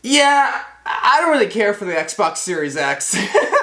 Yeah, I don't really care for the Xbox Series X.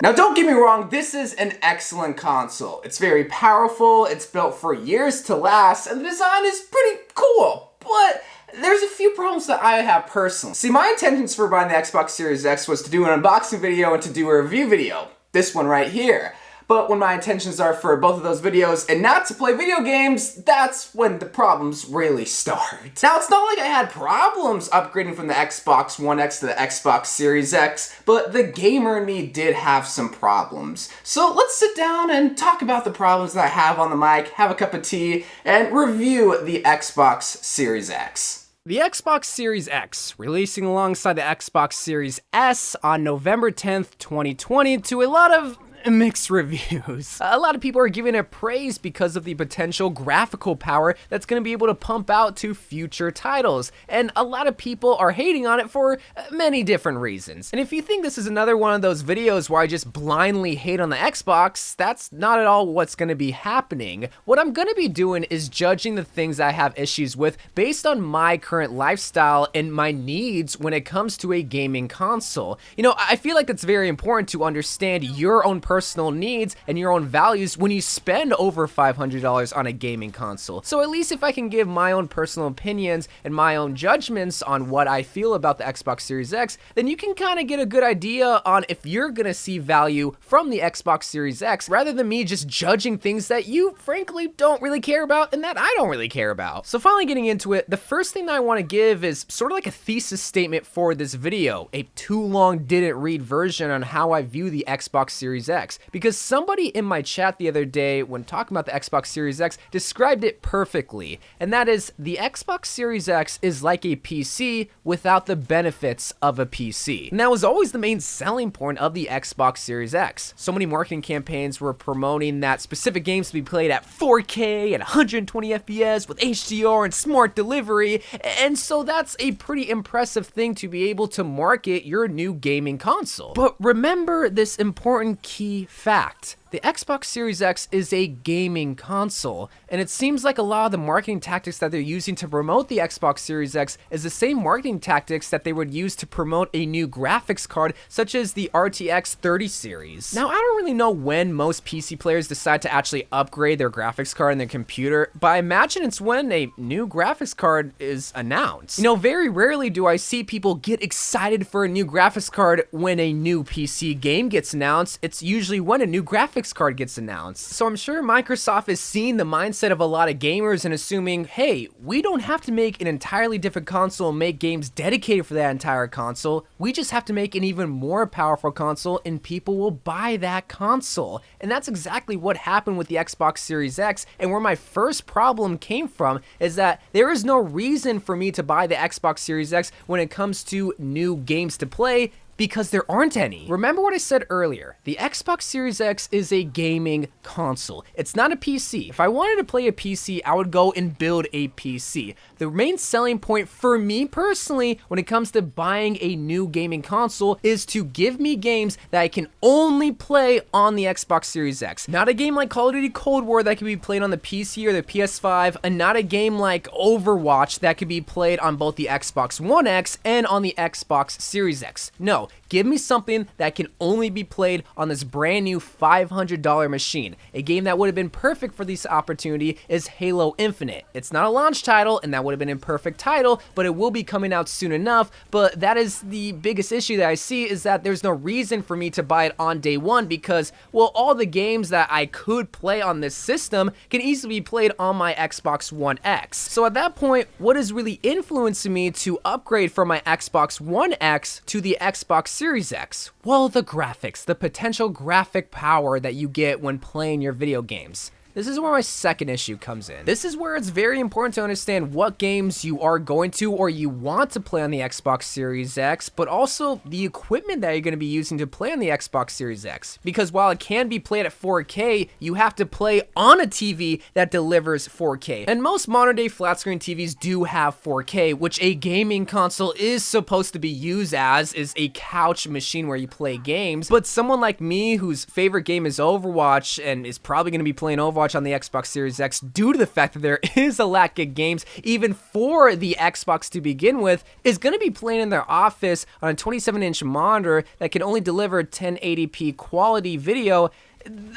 Now don't get me wrong, this is an excellent console. It's very powerful, it's built for years to last, and the design is pretty cool, but there's a few problems that I have personally. See, my intentions for buying the Xbox Series X was to do an unboxing video and to do a review video. This one right here. But when my intentions are for both of those videos and not to play video games, that's when the problems really start. Now, it's not like I had problems upgrading from the Xbox One X to the Xbox Series X, but the gamer in me did have some problems. So let's sit down and talk about the problems that I have on the mic, have a cup of tea, and review the Xbox Series X. The Xbox Series X, releasing alongside the Xbox Series S on November 10th, 2020 to a lot of mixed reviews. A lot of people are giving it praise because of the potential graphical power that's going to be able to pump out to future titles, and a lot of people are hating on it for many different reasons. And if you think this is another one of those videos where I just blindly hate on the Xbox, that's not at all what's going to be happening. What I'm going to be doing is judging the things I have issues with based on my current lifestyle and my needs when it comes to a gaming console. You know, I feel like it's very important to understand your own personal needs and your own values when you spend over $500 on a gaming console. So at least if I can give my own personal opinions and my own judgments on what I feel about the Xbox Series X, then you can kind of get a good idea on if you're gonna see value from the Xbox Series X, rather than me just judging things that you frankly don't really care about and that I don't really care about. So finally getting into it, the first thing that I want to give is sort of like a thesis statement for this video, a too long didn't read version on how I view the Xbox Series X. Because somebody in my chat the other day when talking about the Xbox Series X described it perfectly, and that is the Xbox Series X is like a PC without the benefits of a PC. And that was always the main selling point of the Xbox Series X. So many marketing campaigns were promoting that specific games to be played at 4K and 120 FPS with HDR and smart delivery, and so that's a pretty impressive thing to be able to market your new gaming console. But remember this important key fact. The Xbox Series X is a gaming console, and it seems like a lot of the marketing tactics that they're using to promote the Xbox Series X is the same marketing tactics that they would use to promote a new graphics card, such as the RTX 30 series. Now, I don't really know when most PC players decide to actually upgrade their graphics card in their computer, but I imagine it's when a new graphics card is announced. You know, very rarely do I see people get excited for a new graphics card when a new PC game gets announced. It's usually when a new graphics card gets announced. So I'm sure Microsoft is seeing the mindset of a lot of gamers and assuming, hey, we don't have to make an entirely different console and make games dedicated for that entire console. We just have to make an even more powerful console and people will buy that console. And that's exactly what happened with the Xbox Series X, and where my first problem came from is that there is no reason for me to buy the Xbox Series X when it comes to new games to play, because there aren't any. Remember what I said earlier, the Xbox Series X is a gaming console. It's not a PC. If I wanted to play a PC, I would go and build a PC. The main selling point for me personally when it comes to buying a new gaming console is to give me games that I can only play on the Xbox Series X. Not a game like Call of Duty Cold War that can be played on the PC or the PS5, and not a game like Overwatch that could be played on both the Xbox One X and on the Xbox Series X. No, give me something that can only be played on this brand new $500 machine. A game that would have been perfect for this opportunity is Halo Infinite. It's not a launch title, and that would have been a perfect title, but it will be coming out soon enough. But that is the biggest issue that I see, is that there's no reason for me to buy it on day one because, well, all the games that I could play on this system can easily be played on my Xbox One X. So at that point, what is really influencing me to upgrade from my Xbox One X to the Xbox Series X? Well, the graphics, the potential graphic power that you get when playing your video games. This is where my second issue comes in. This is where it's very important to understand what games you are going to or you want to play on the Xbox Series X, but also the equipment that you're going to be using to play on the Xbox Series X. Because while it can be played at 4K, you have to play on a TV that delivers 4K. And most modern day flat screen TVs do have 4K, which a gaming console is supposed to be used as, is a couch machine where you play games. But someone like me whose favorite game is Overwatch and is probably going to be playing Overwatch Overwatch on the Xbox Series X due to the fact that there is a lack of games, even for the Xbox to begin with, is going to be playing in their office on a 27-inch monitor that can only deliver 1080p quality video.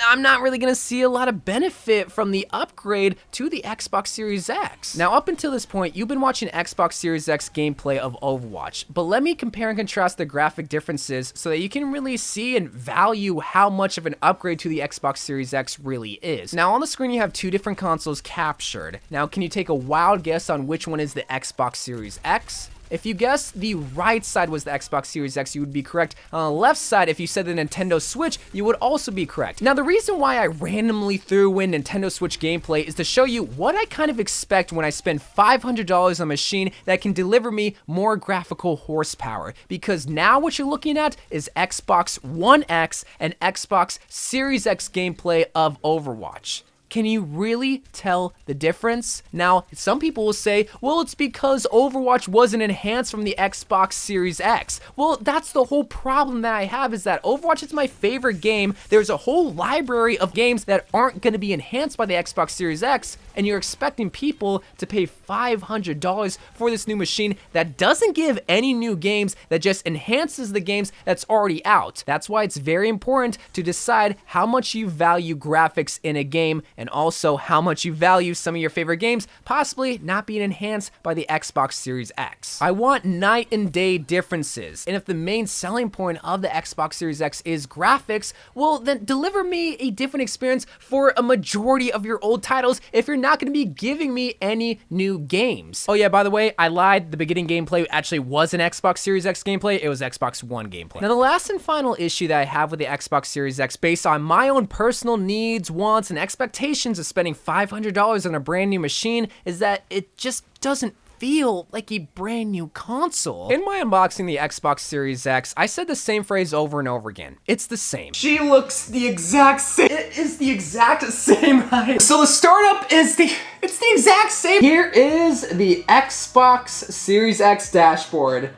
I'm not really going to see a lot of benefit from the upgrade to the Xbox Series X. Now, up until this point, you've been watching Xbox Series X gameplay of Overwatch, but let me compare and contrast the graphic differences so that you can really see and value how much of an upgrade to the Xbox Series X really is. Now, on the screen, you have two different consoles captured. Now, can you take a wild guess on which one is the Xbox Series X? If you guessed the right side was the Xbox Series X, you would be correct. On the left side, if you said the Nintendo Switch, you would also be correct. Now, the reason why I randomly threw in Nintendo Switch gameplay is to show you what I kind of expect when I spend $500 on a machine that can deliver me more graphical horsepower. Because now what you're looking at is Xbox One X and Xbox Series X gameplay of Overwatch. Can you really tell the difference? Now, some people will say, well, it's because Overwatch wasn't enhanced from the Xbox Series X. Well, that's the whole problem that I have, is that Overwatch is my favorite game. There's a whole library of games that aren't going to be enhanced by the Xbox Series X, and you're expecting people to pay $500 for this new machine that doesn't give any new games, that just enhances the games that's already out. That's why it's very important to decide how much you value graphics in a game, and also how much you value some of your favorite games possibly not being enhanced by the Xbox Series X. I want night and day differences, and if the main selling point of the Xbox Series X is graphics, well, then deliver me a different experience for a majority of your old titles if you're not going to be giving me any new games. Oh yeah, by the way, I lied. The beginning gameplay actually was an Xbox Series X gameplay. It was Xbox One gameplay. Now, the last and final issue that I have with the Xbox Series X, based on my own personal needs, wants, and expectations of spending $500 on a brand new machine, is that it just doesn't feel like a brand new console. In my unboxing the Xbox Series X, I said the same phrase over and over again. It's the same. She looks the exact same. It is the exact same height. So the startup is it's the exact same. Here is the Xbox Series X dashboard.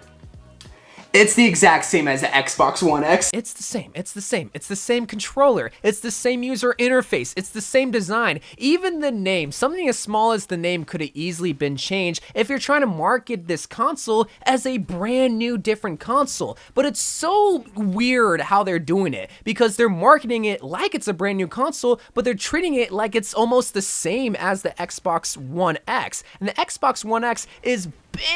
It's the exact same as the Xbox One X. It's the same, it's the same. It's the same controller. It's the same user interface. It's the same design. Even the name, something as small as the name could have easily been changed if you're trying to market this console as a brand new different console. But it's so weird how they're doing it, because they're marketing it like it's a brand new console, but they're treating it like it's almost the same as the Xbox One X. And the Xbox One X is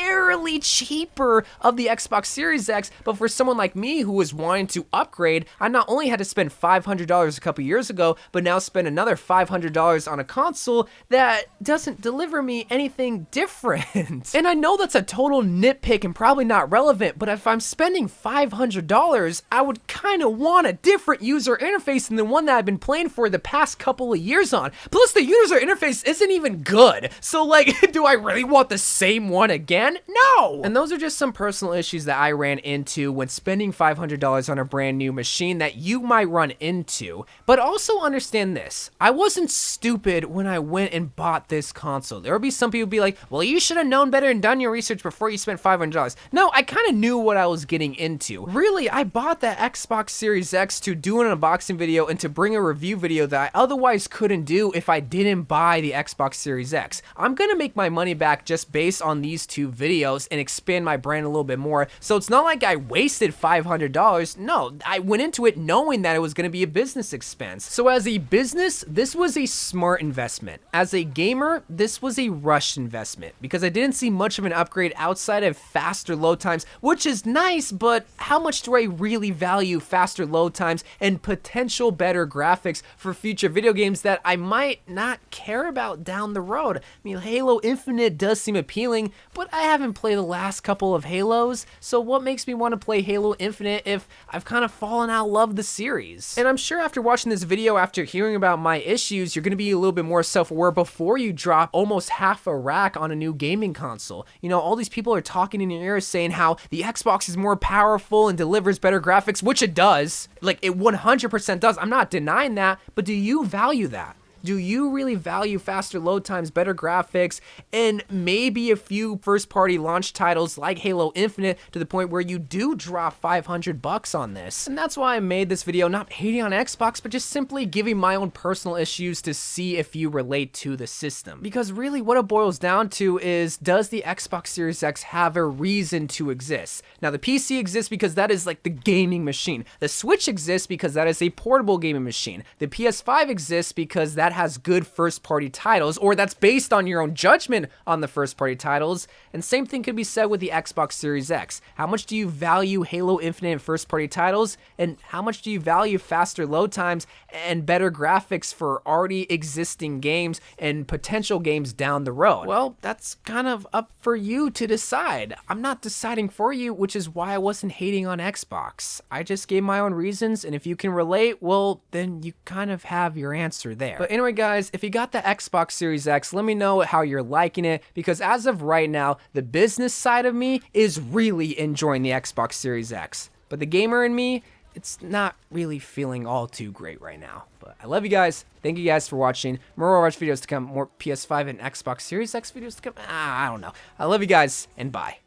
barely cheaper of the Xbox Series X, but for someone like me who was wanting to upgrade, I not only had to spend $500 a couple years ago, but now spend another $500 on a console that doesn't deliver me anything different. And I know that's a total nitpick and probably not relevant, but if I'm spending $500, I would kind of want a different user interface than the one that I've been playing for the past couple of years on. Plus, the user interface isn't even good. So, like, do I really want the same one again? No! And those are just some personal issues that I ran into when spending $500 on a brand new machine that you might run into. But also understand this, I wasn't stupid when I went and bought this console. There would be some people who'd be like, well, you should have known better and done your research before you spent $500. No, I kind of knew what I was getting into. Really, I bought the Xbox Series X to do an unboxing video and to bring a review video that I otherwise couldn't do if I didn't buy the Xbox Series X. I'm gonna make my money back just based on these two videos and expand my brand a little bit more. So it's not like I wasted $500. No, I went into it knowing that it was going to be a business expense. So as a business, this was a smart investment. As a gamer, this was a rushed investment because I didn't see much of an upgrade outside of faster load times, which is nice, but how much do I really value faster load times and potential better graphics for future video games that I might not care about down the road? I mean, Halo Infinite does seem appealing, but I haven't played the last couple of Halos, so what makes me want to play Halo Infinite if I've kind of fallen out of love with the series? And I'm sure after watching this video, after hearing about my issues, you're going to be a little bit more self-aware before you drop almost half a rack on a new gaming console. You know, all these people are talking in your ear saying how the Xbox is more powerful and delivers better graphics, which it does. Like, it 100% does. I'm not denying that, but do you value that? do you really value faster load times, better graphics, and maybe a few first-party launch titles like Halo Infinite to the point where you do drop $500 on this? And that's why I made this video, not hating on Xbox, but just simply giving my own personal issues to see if you relate to the system. Because really what it boils down to is, does the Xbox Series X have a reason to exist? Now the PC exists because that is like the gaming machine. The Switch exists because that is a portable gaming machine. The PS5 exists because that has good first-party titles, or that's based on your own judgment on the first-party titles. And same thing could be said with the Xbox Series X. How much do you value Halo Infinite and first-party titles? And how much do you value faster load times and better graphics for already existing games and potential games down the road? Well, that's kind of up for you to decide. I'm not deciding for you, which is why I wasn't hating on Xbox. I just gave my own reasons, and if you can relate, well, then you kind of have your answer there. But anyway, guys, if you got the Xbox Series X, let me know how you're liking it, because as of right now, the business side of me is really enjoying the Xbox Series X. But the gamer in me, it's not really feeling all too great right now. But I love you guys. Thank you guys for watching. More Overwatch videos to come, more PS5 and Xbox Series X videos to come. I don't know. I love you guys, and bye.